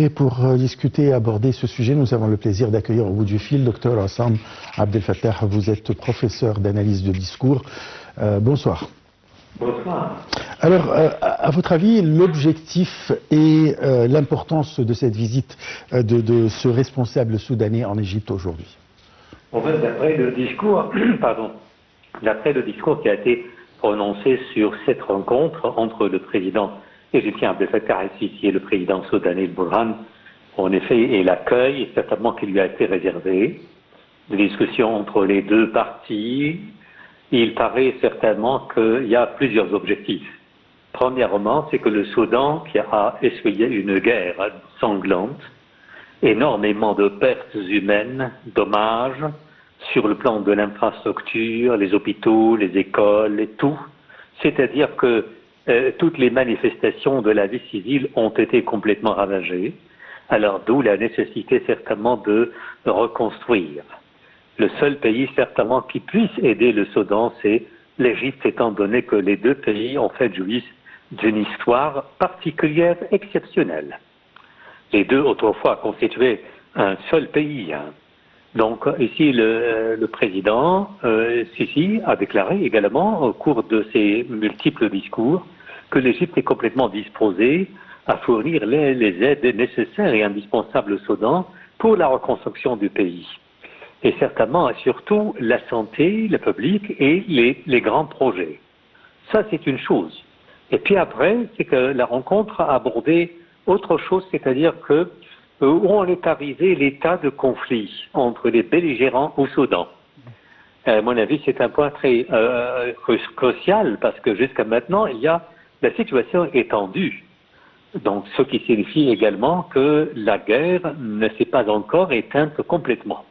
Et pour discuter et aborder ce sujet, nous avons le plaisir d'accueillir au bout du fil Dr Hossam Abdel Fattah. Vous êtes professeur d'analyse de discours. Bonsoir. Bonsoir. Alors, à votre avis, l'objectif et l'importance de cette visite de ce responsable soudanais en Égypte aujourd'hui? En fait, d'après le discours, d'après le discours qui a été prononcé sur cette rencontre entre le président égyptien Abdel Fattah el-Sisi et le président soudanais Burhan, en effet, et l'accueil certainement qui lui a été réservé, des discussions entre les deux parties, il paraît certainement qu'il y a plusieurs objectifs. Premièrement, c'est que le Soudan, qui a essuyé une guerre sanglante, énormément de pertes humaines, dommages, sur le plan de l'infrastructure, les hôpitaux, les écoles et tout. C'est-à-dire que toutes les manifestations de la vie civile ont été complètement ravagées. Alors d'où la nécessité certainement de reconstruire. Le seul pays certainement qui puisse aider le Soudan, c'est l'Égypte, étant donné que les deux pays ont fait jouir d'une histoire particulière, exceptionnelle. Les deux autrefois constituaient un seul pays. Donc ici, le président Sisi a déclaré également au cours de ses multiples discours que l'Égypte est complètement disposée à fournir les aides nécessaires et indispensables au Soudan pour la reconstruction du pays. Et certainement, surtout, la santé, le public et les grands projets. Ça, c'est une chose. Et puis après, c'est que la rencontre a abordé autre chose, c'est-à-dire que où on est arrivé l'état de conflit entre les belligérants au Soudan. À mon avis, c'est un point très crucial parce que jusqu'à maintenant, la situation est tendue. Donc, ce qui signifie également que la guerre ne s'est pas encore éteinte complètement.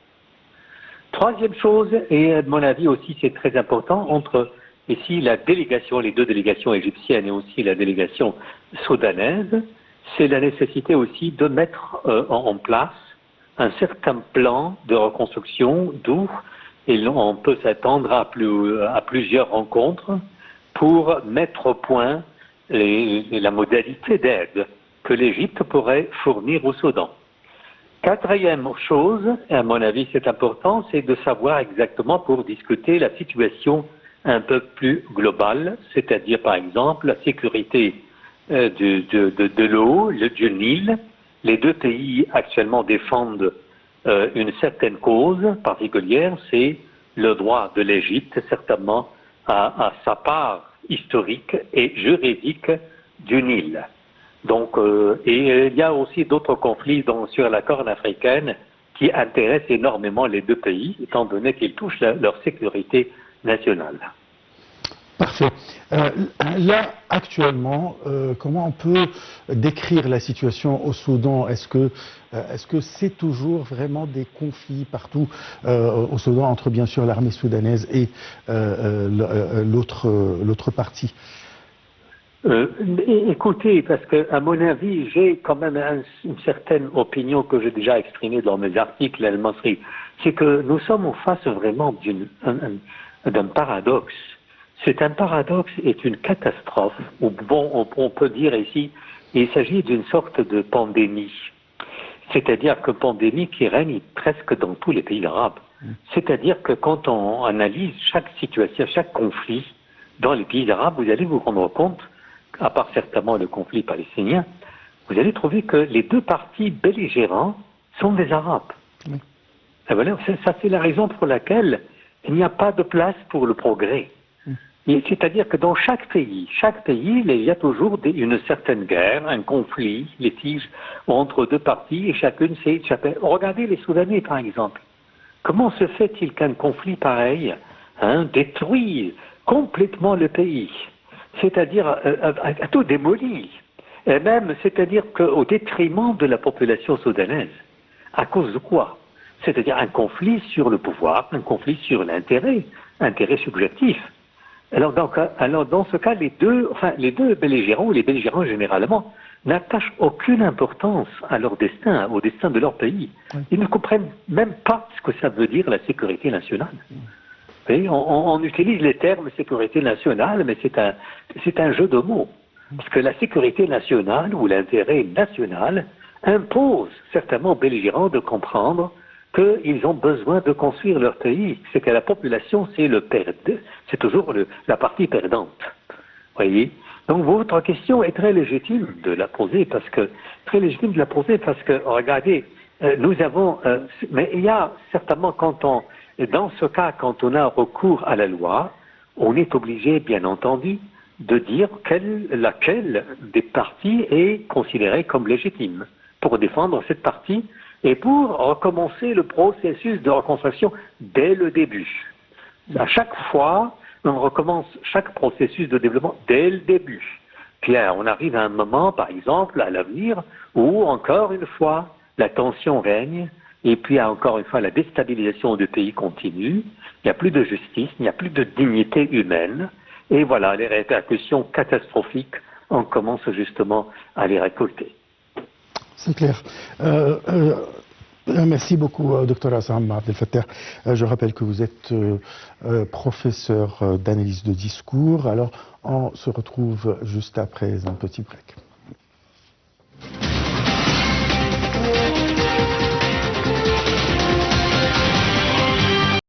Troisième chose, et à mon avis aussi c'est très important, entre ici la délégation, les deux délégations égyptiennes et aussi la délégation soudanaise, c'est la nécessité aussi de mettre en place un certain plan de reconstruction d'où on peut s'attendre à plusieurs rencontres pour mettre au point la modalité d'aide que l'Égypte pourrait fournir au Soudan. Quatrième chose, et à mon avis c'est important, c'est de savoir exactement pour discuter la situation un peu plus globale, c'est-à-dire par exemple la sécurité de l'eau, du Nil. Les deux pays actuellement défendent une certaine cause particulière, c'est le droit de l'Égypte certainement à sa part historique et juridique du Nil. Donc, et il y a aussi d'autres conflits sur la Corne africaine qui intéressent énormément les deux pays, étant donné qu'ils touchent leur sécurité nationale. Parfait. Là, actuellement, comment on peut décrire la situation au Soudan? Est-ce que c'est toujours vraiment des conflits partout au Soudan entre bien sûr l'armée soudanaise et l'autre partie? Écoutez, parce que à mon avis, j'ai quand même une certaine opinion que j'ai déjà exprimée dans mes articles à Al-Masri, c'est que nous sommes en face vraiment d'un paradoxe. C'est un paradoxe et une catastrophe, ou bon, on peut dire ici, il s'agit d'une sorte de pandémie. C'est-à-dire que pandémie qui règne presque dans tous les pays arabes. C'est-à-dire que quand on analyse chaque situation, chaque conflit dans les pays arabes, vous allez vous rendre compte, à part certainement le conflit palestinien, vous allez trouver que les deux parties belligérants sont des Arabes. Et voilà, ça c'est la raison pour laquelle il n'y a pas de place pour le progrès. C'est-à-dire que dans chaque pays, il y a toujours une certaine guerre, un conflit, litige entre deux parties et chacune s'est échappée. Regardez les Soudanais par exemple. Comment se fait-il qu'un conflit pareil détruise complètement le pays? C'est-à-dire à tout démoli. Et même, c'est-à-dire qu'au détriment de la population soudanaise. À cause de quoi? C'est-à-dire un conflit sur le pouvoir, un conflit sur l'intérêt, intérêt subjectif. Alors dans ce cas, les deux belligérants, ou les belligérants généralement, n'attachent aucune importance à leur destin, au destin de leur pays. Ils ne comprennent même pas ce que ça veut dire la sécurité nationale. Et on utilise les termes sécurité nationale, mais c'est un jeu de mots. Parce que la sécurité nationale ou l'intérêt national impose certainement aux belligérants de comprendre qu'ils ont besoin de construire leur pays. C'est que la population, c'est toujours la partie perdante. Voyez. Donc votre question est très légitime de la poser parce que regardez, nous avons, mais il y a certainement dans ce cas, quand on a recours à la loi, on est obligé, bien entendu, de dire laquelle des parties est considérée comme légitime pour défendre cette partie et pour recommencer le processus de reconstruction dès le début. À chaque fois, on recommence chaque processus de développement dès le début. Puis on arrive à un moment, par exemple, à l'avenir, où encore une fois, la tension règne, et puis encore une fois, la déstabilisation du pays continue, il n'y a plus de justice, il n'y a plus de dignité humaine, et voilà, les répercussions catastrophiques, on commence justement à les récolter. C'est clair. Merci beaucoup, Dr Assam Abdel Fattah. Je rappelle que vous êtes professeur d'analyse de discours. Alors, on se retrouve juste après un petit break.